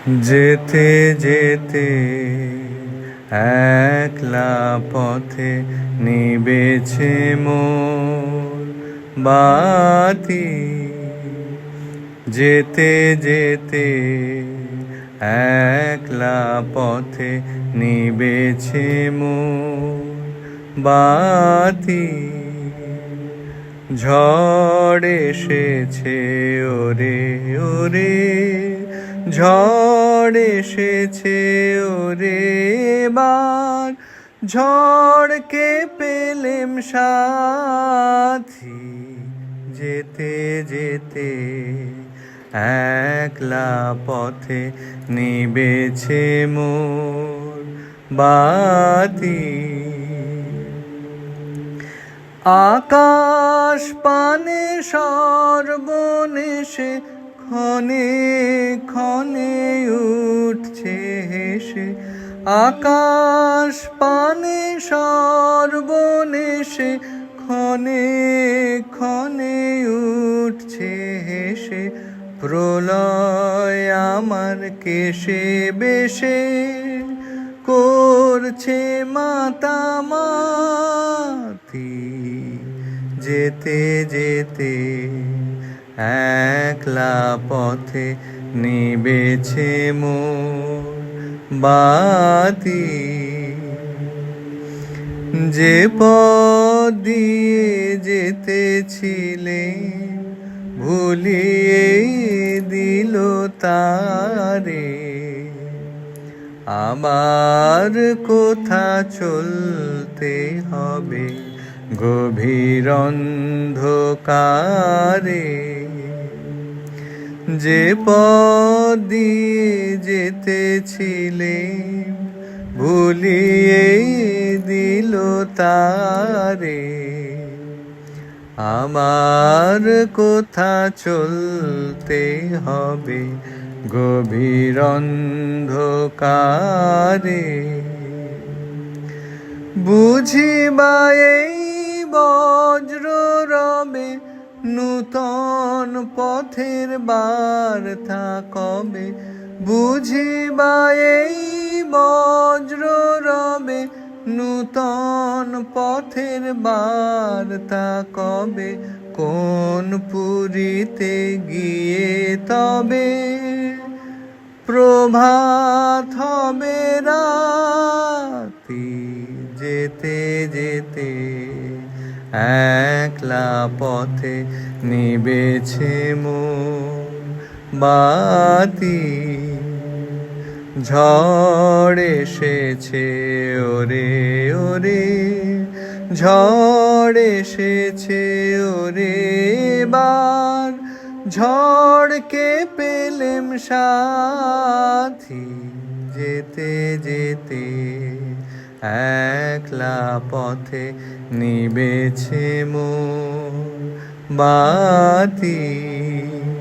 যেতে যেতে একলা পথে নিবেছে মোর বাতি। যেতে যেতে একলা পথে নিবেছে মোর বাতি। ঝড় এসেছে ওরে ওরে, ঝড় এসেছে ওরে বার, ঝড়কে পেলেম সাথী। যেতে যেতে একলা পথে নিবেছে মোর বাতি। আকাশ পানে সর্বনেশে ক্ষণে ক্ষণে উঠছে হেসে। আকাশ পানে সর্বনেশে ক্ষণে ক্ষণে উঠছে হেসে। প্রলয় আমার কেশে বেশে করছে মাতামাতি। যেতে যেতে একলা পথে নিবেছে মোর বাতি। যে পথ দিয়ে যেতেছিলে ভুলিয়ে দিল তারে। আবার কোথা চলতে হবে গভীর অন্ধকারে। যে পথ দিয়ে যেতেছিলে ভুলিয়ে দিল তারে। আমার কোথা চলতে হবে গভীর অন্ধকারে। বুঝিবা এই বজ্র রবে নূতন পথের বার্তা কবে। বুঝিবা এই বজ্র রবে নূতন পথের বার্তা কবে। কোন পুরীতে গিয়ে তবে প্রভাত হবে রাতি। যেতে যেতে একলা পথে নিবেছে মোর বাতি। ঝড় এসেছে ওরে ওরে, ঝড় এসেছে ওরে বার, ঝড়কে পেলেম সাথী। যেতে যেতে একলা পথে নিবেছে মোর বাতি।